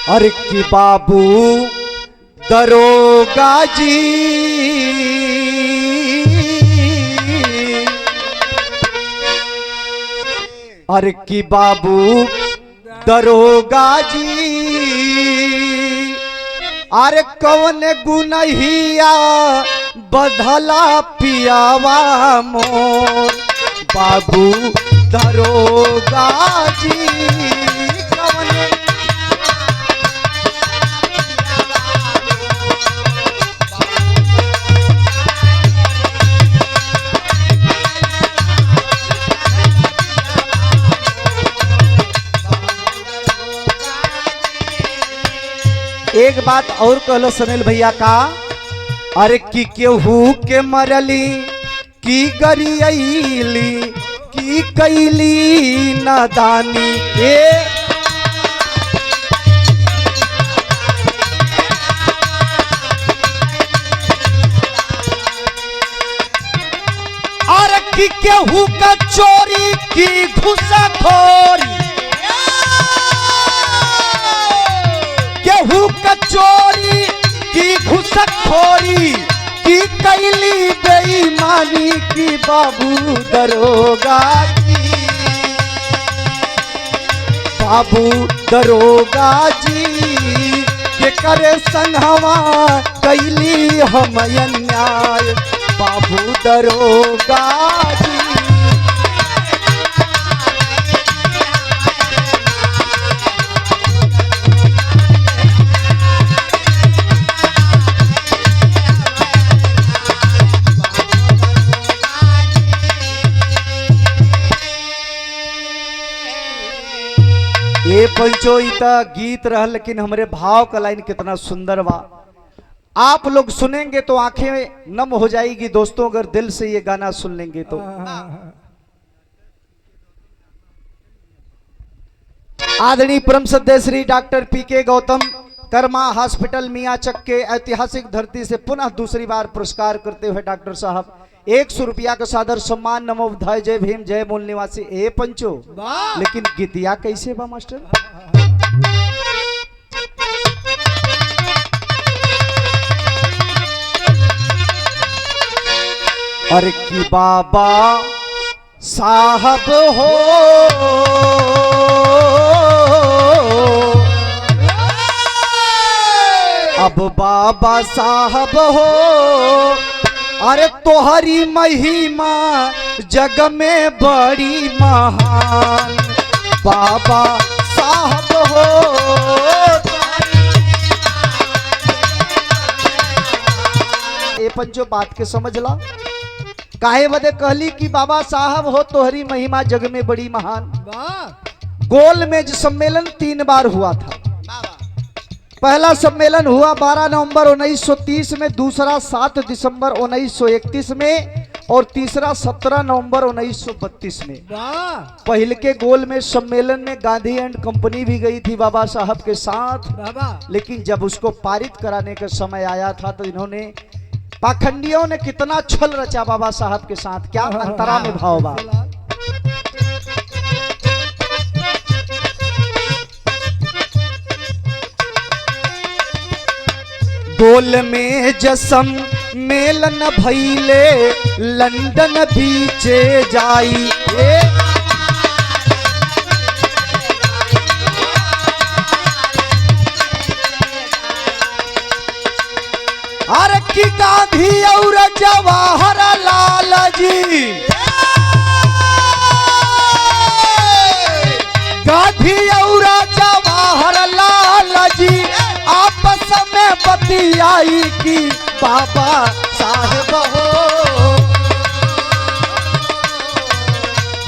अरे कि बाबू दरोगा जी अरे कि बाबू दरोगा जी अरे कौन गुनहिया बधला पियावा मोर बाबू दरोगा जी कौन। एक बात और कहलो सुनील भैया का अरे कि केहू के मरली की गरियली की कैली नादानी ए अरे कि केहू का चोरी की घुसखोरी केहू का चोरी की घुसखोरी की कैली बेईमानी की बाबू दरोगा जी बाबू दरोगा जी के करे संघवा कैली हम अन्याय बाबू दरोगा जी। ये पंचो इता गीत रहा लेकिन हमारे भाव का लाइन कितना सुंदर बा। आप लोग सुनेंगे तो आंखें नम हो जाएगी दोस्तों अगर दिल से ये गाना सुन लेंगे तो। आदरणीय परम सद्य श्री डॉक्टर पीके गौतम कर्मा हॉस्पिटल मियाचक के ऐतिहासिक धरती से पुनः दूसरी बार पुरस्कार करते हुए डॉक्टर साहब 100 रुपया का सादर सम्मान नमो बुद्धाय जय भीम जय मूल निवासी ए पंचो। लेकिन गीतिया कैसे बा मास्टर। अरे कि बाबा साहब हो अब बाबा साहब हो अरे तोहरी महिमा जग में बड़ी महान बाबा साहब हो। ये पंचो बात के समझ ला काहे बदे कहली कि बाबा साहब हो तोहरी महिमा जग में बड़ी महान। गोल में सम्मेलन 3 बार हुआ था। पहला सम्मेलन हुआ 12 नवंबर 1930 में, दूसरा 7 दिसंबर 1931 में और तीसरा 17 नवंबर 1932 में। पहले के गोल में सम्मेलन में गांधी एंड कंपनी भी गई थी बाबा साहब के साथ, लेकिन जब उसको पारित कराने का समय आया था तो इन्होंने पाखंडियों ने कितना छल रचा बाबा साहब के साथ। क्या अंतरा में भाव बा। गोल में जसम मेलन भैले लंदन बीचे जाई अरे कि गांधी और जवाहरलाल जी गांधी और जवाहरलाल जी आपस में बतियाई कि बाबा साहब हो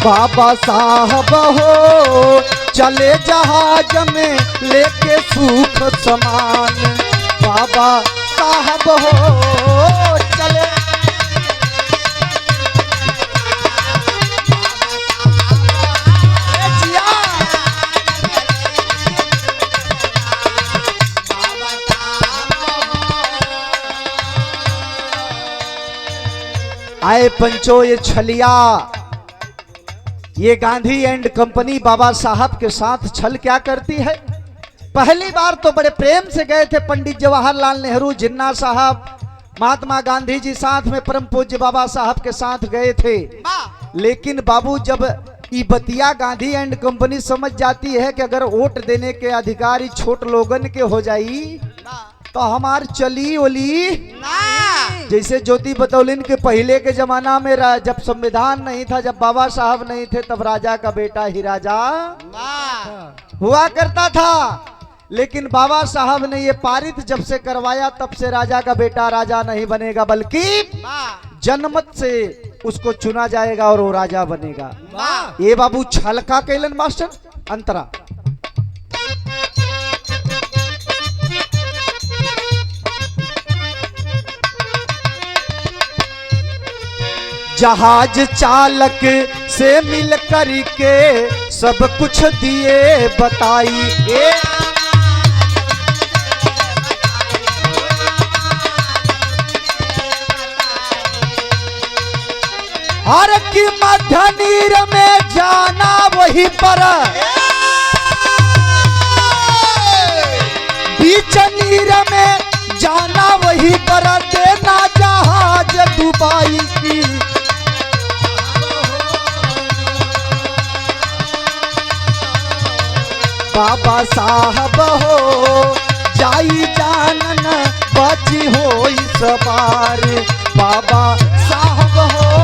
बाबा साहब हो चले जहाज में लेके सुख समान बाबा साहब हो चले। आए पंचो ये छलिया ये गांधी एंड कंपनी बाबा साहब के साथ छल क्या करती है। पहली बार तो बड़े प्रेम से गए थे पंडित जवाहरलाल नेहरू, जिन्ना साहब, महात्मा गांधी जी साथ में परम पूज्य बाबा साहब के साथ गए थे। लेकिन बाबू जब ई बतिया गांधी एंड कंपनी समझ जाती है कि अगर वोट देने के अधिकारी छोट लोगन के हो जाई तो हमार चली ओली। जैसे ज्योति बतौलिन के पहले के जमाना में जब संविधान नहीं था, जब बाबा साहब नहीं थे, तब राजा का बेटा ही राजा हुआ करता था। लेकिन बाबा साहब ने ये पारित जब से करवाया तब से राजा का बेटा राजा नहीं बनेगा, बल्कि जनमत से उसको चुना जाएगा और वो राजा बनेगा। ये बाबू छलका कैलन मास्टर अंतरा। जहाज चालक से मिल करके सब कुछ दिए बताई, हर की मध्य नीर में जाना वही पर, बीच नीर में जाना वही पर, देना जहाज डुबाई की। बाबा साहब हो जाई जानन बची हो इस बार, बाबा साहब हो।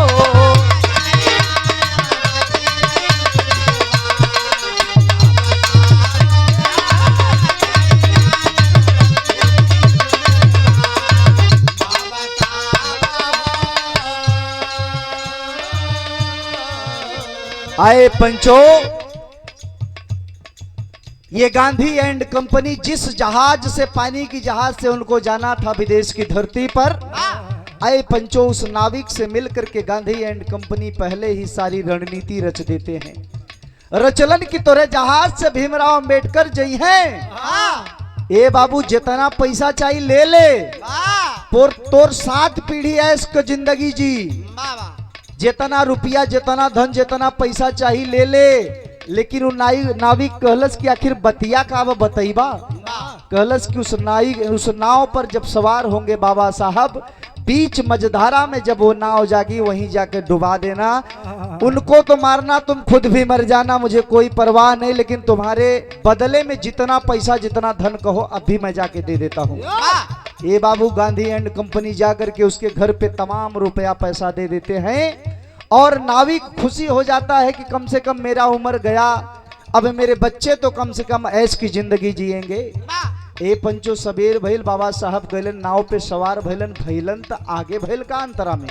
आए पंचो, ये गांधी एंड कंपनी जिस जहाज से, पानी की जहाज से उनको जाना था विदेश की धरती पर, आए पंचो उस नाविक से मिलकर के गांधी एंड कंपनी पहले ही सारी रणनीति रच देते हैं। रचलन की तोरे जहाज से भीमराव अंबेडकर जई हैं। ए बाबू जितना पैसा चाहिए ले ले, तोर 7 पीढ़ी है इसको जिंदगी जी। जितना रुपया, जितना धन, जितना पैसा चाहिए ले ले। लेकिन वो नाविक कहलस कि आखिर बतिया का बतईबा। कहलस कि उस नाव पर जब सवार होंगे बाबा साहब, बीच मझधारा में जब वो नाव जागी वहीं जाके डुबा देना। उनको तो मारना, तुम खुद भी मर जाना, मुझे कोई परवाह नहीं, लेकिन तुम्हारे बदले में जितना पैसा, जितना धन कहो अभी मैं जाके दे देता हूँ। ये बाबू गांधी एंड कंपनी जाकर के उसके घर पे तमाम रुपया पैसा दे देते हैं और नाविक खुशी हो जाता है कि कम से कम मेरा उम्र गया, अब मेरे बच्चे तो कम से कम ऐश की जिंदगी जिएंगे। ए पंचो सबेर भइल, बाबा साहब गइलन नाव पे सवार भइलन त आगे भइल का अंतरा में।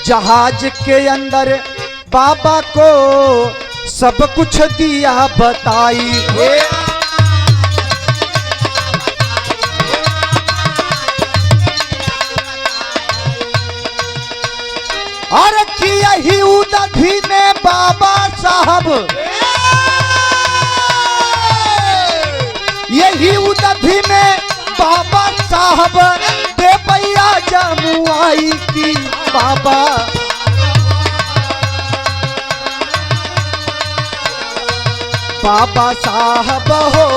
जहाज के अंदर बाबा को सब कुछ दिया बताई, और किया ही उदधी में बाबा साहब, यही उदधी में बाबा साहब बेपैया जमुआई की। बाबा बाबा साहब हो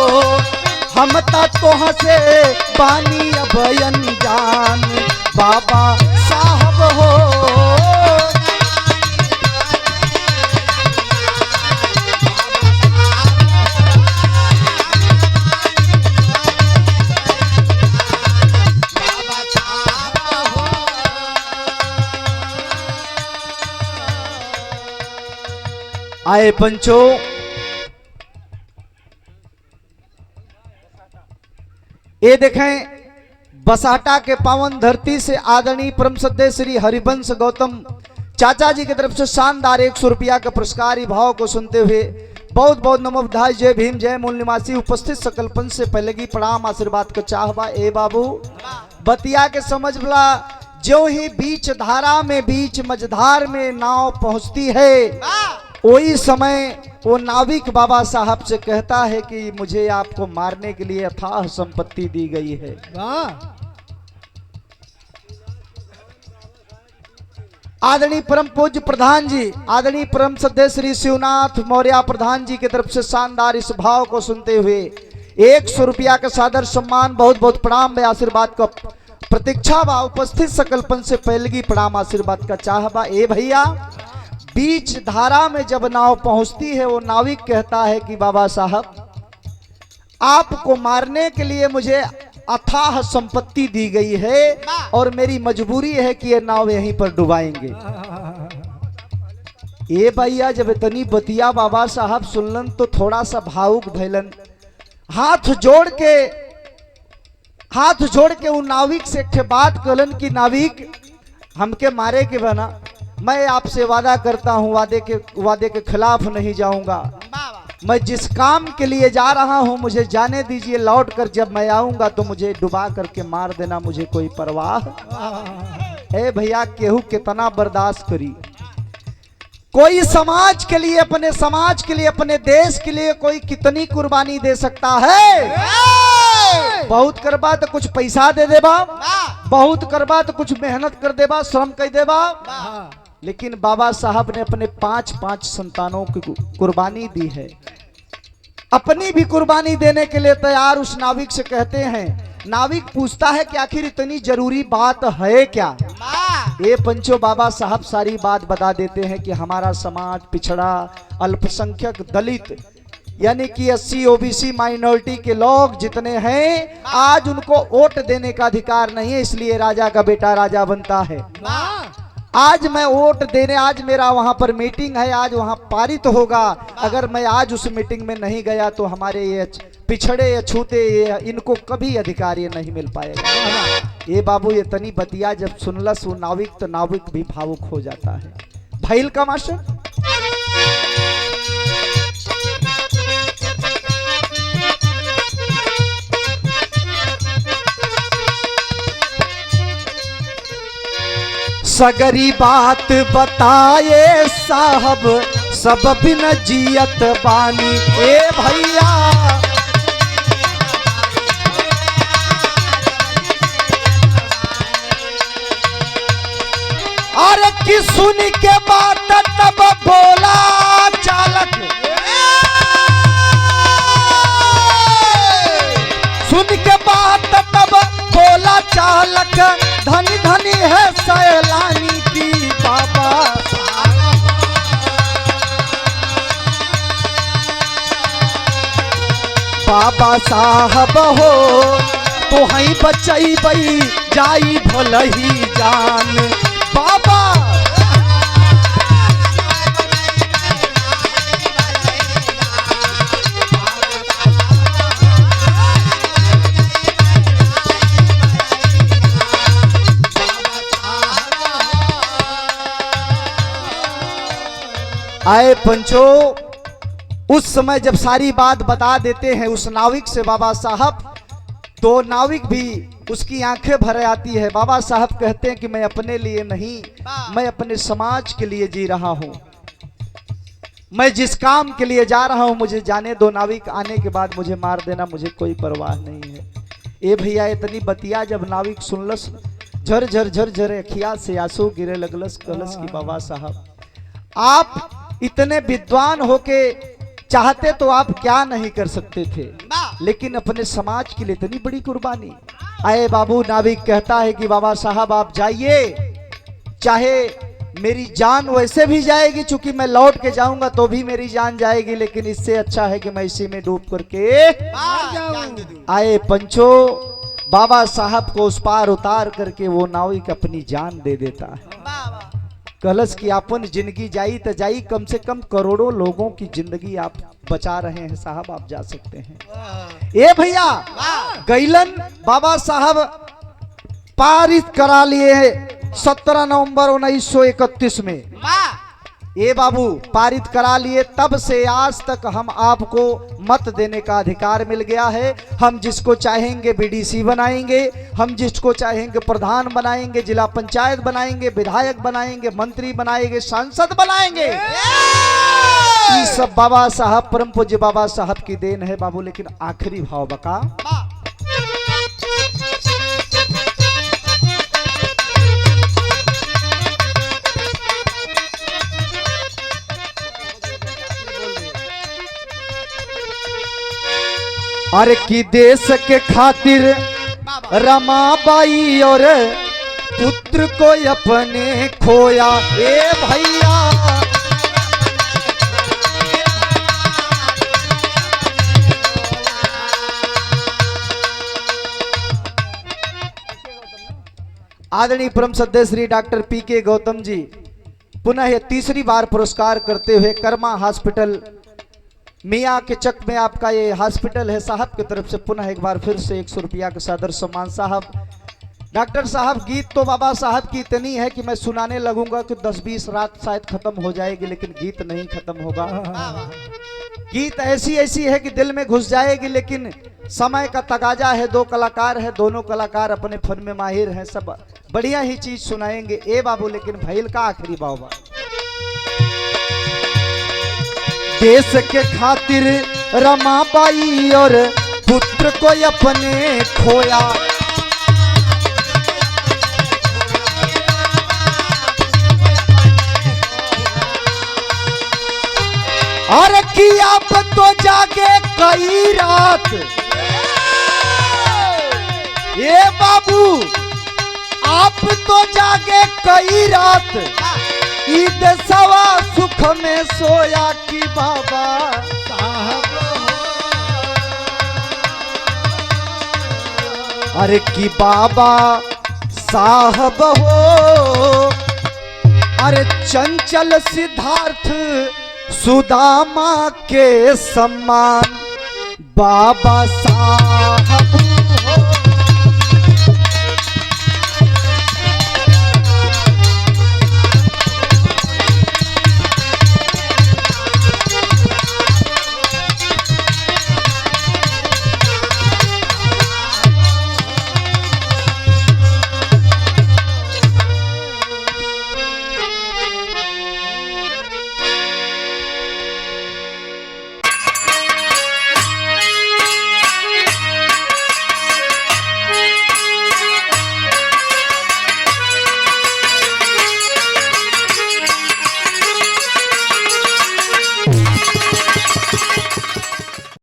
हम तोह से पानी अब अनजान, बाबा साहब हो। आए पंचो, ये देखें बसाटा के पावन धरती से आदरणीय परम सद्य श्री हरिवंश गौतम चाचा जी की तरफ से शानदार 100 रुपया का पुरस्कार भाव को सुनते हुए बहुत बहुत नमो बधाई। जय भीम, जय मूल निवासी। उपस्थित सकल पंच से पहले की प्रणाम आशीर्वाद का चाहबा। ए बाबू बतिया के समझ बला, जो ही बीच धारा में, बीच मझधार में नाव पहुंचती है, वही समय वो नाविक बाबा साहब से कहता है कि मुझे आपको मारने के लिए अथाह संपत्ति दी गई है। आदरणीय परम पूज्य प्रधान जी, आदरणीय परम सदस्य श्री शिवनाथ मौर्य प्रधान जी की तरफ से शानदार इस भाव को सुनते हुए 100 रुपया का सादर सम्मान, बहुत बहुत प्रणाम व आशीर्वाद का प्रतीक्षा बा। उपस्थित सकलपन से पहलगी प्रणाम आशीर्वाद का चाहबा। ए भैया, बीच धारा में जब नाव पहुंचती है, वो नाविक कहता है कि बाबा साहब, आपको मारने के लिए मुझे अथाह संपत्ति दी गई है और मेरी मजबूरी है कि ये नाव यहीं पर डुबाएंगे। ये भैया जब इतनी बतिया बाबा साहब सुनलन तो थोड़ा सा भावुक भैलन। हाथ जोड़ के उन नाविक से एक बात कहलन कि नाविक, हमके मारे के बना, मैं आपसे वादा करता हूं, वादे के खिलाफ नहीं जाऊंगा। मैं जिस काम के लिए जा रहा हूं मुझे जाने दीजिए, लौट कर जब मैं आऊंगा तो मुझे डुबा करके मार देना, मुझे कोई परवाह। ए भैया, केहू कितना बर्दाश्त करी। कोई समाज के लिए, अपने समाज के लिए, अपने देश के लिए कोई कितनी कुर्बानी दे सकता है। बहुत करबा तो कुछ पैसा दे देबा, बहुत करबा तो कुछ मेहनत कर देबा, श्रम कर देबा। लेकिन बाबा साहब ने अपने 5 संतानों की कुर्बानी दी है। अपनी भी कुर्बानी देने के लिए तैयार उस नाविक से कहते हैं। नाविक पूछता है कि आखिर इतनी जरूरी बात है क्या। ये पंचो बाबा साहब सारी बात बता देते हैं कि हमारा समाज पिछड़ा, अल्पसंख्यक, दलित, यानी कि SC OBC माइनॉरिटी के लोग जितने हैं, आज उनको वोट देने का अधिकार नहीं है, इसलिए राजा का बेटा राजा बनता है। आज मैं वोट देने, आज मेरा वहां पर मीटिंग है, आज वहां पारित होगा। अगर मैं आज उस मीटिंग में नहीं गया तो हमारे ये पिछड़े, अछूते, इनको कभी अधिकार ये नहीं मिल पाएगा। ये बाबू ये तनी बतिया जब सुनलस वो नाविक, तो नाविक भी भावुक हो जाता है। भैल का मास्टर सगरी बात बताए साहब, सब बिन जियत बानी। ए भैया, अरे कि सुन के बात तब बोला चालक, सुन के बात तब बोला चालक, धनी धनी है सैलानी की बाबा। बाबा साहब हो तो हई बचई बई जाई भलही जान। बाबा आए पंचो, उस समय जब सारी बात बता देते हैं उस नाविक से बाबा साहब, तो नाविक भी उसकी आंखें भर आती है। बाबा साहब कहते हैं कि मैं अपने लिए नहीं, मैं अपने समाज के लिए जी रहा हूं। मैं जिस काम के लिए जा रहा हूं मुझे जाने दो, नाविक आने के बाद मुझे मार देना, मुझे कोई परवाह नहीं है। ए भैया, इतनी बतिया जब नाविक सुनलस, झर झर झर झर अखिया से आंसू गिरे लगलस। कलस की बाबा साहब, आप इतने विद्वान होके चाहते तो आप क्या नहीं कर सकते थे, लेकिन अपने समाज के लिए इतनी बड़ी कुर्बानी। आए बाबू, नाविक कहता है कि बाबा साहब आप जाइए, चाहे मेरी जान वैसे भी जाएगी, चूंकि मैं लौट के जाऊंगा तो भी मेरी जान जाएगी, लेकिन इससे अच्छा है कि मैं इसी में डूब करके आए पंचो। बाबा साहब को उस पार उतार करके वो नाविक अपनी जान दे देता है। कलश की अपन जिंदगी जाई तो जाई, कम से कम करोड़ों लोगों की जिंदगी आप बचा रहे हैं साहब, आप जा सकते हैं। ए भैया, गैलन बाबा साहब पारित करा लिए 17 नवंबर 1931 में। ये बाबू पारित करा लिए, तब से आज तक हम आपको मत देने का अधिकार मिल गया है। हम जिसको चाहेंगे BDC बनाएंगे, हम जिसको चाहेंगे प्रधान बनाएंगे, जिला पंचायत बनाएंगे, विधायक बनाएंगे, मंत्री बनाएंगे, सांसद बनाएंगे। ये सब बाबा साहब, परम पूज्य बाबा साहब की देन है बाबू। लेकिन आखिरी भाव बका, अरे की देश के खातिर रमाबाई और पुत्र को अपने खोया। ए भैया आदरणीय परम सद्य श्री डॉक्टर पीके गौतम जी पुनः ये तीसरी बार पुरस्कार करते हुए कर्मा हॉस्पिटल मियाँ के चक में आपका ये हॉस्पिटल है साहब की तरफ से पुनः एक बार फिर से 100 रुपया का सादर सम्मान। साहब डॉक्टर साहब गीत तो बाबा साहब की इतनी है कि मैं सुनाने लगूंगा कि 10-20 रात शायद खत्म हो जाएगी, लेकिन गीत नहीं खत्म होगा। गीत ऐसी ऐसी है कि दिल में घुस जाएगी, लेकिन समय का तकाजा है। दो कलाकार है, दोनों कलाकार अपने फन में माहिर हैं, सब बढ़िया ही चीज सुनाएंगे। ए बाबू लेकिन भैल का आखिरी बाबा देश के खातिर रमाबाई और पुत्र को अपने खोया। और की आप तो जागे कई रात। ये बाबू आप तो जागे कई रात, ईद सवा सुख में सोया कि बाबा साहब। अरे कि बाबा साहब हो, अरे चंचल सिद्धार्थ सुदामा के सम्मान बाबा साहब।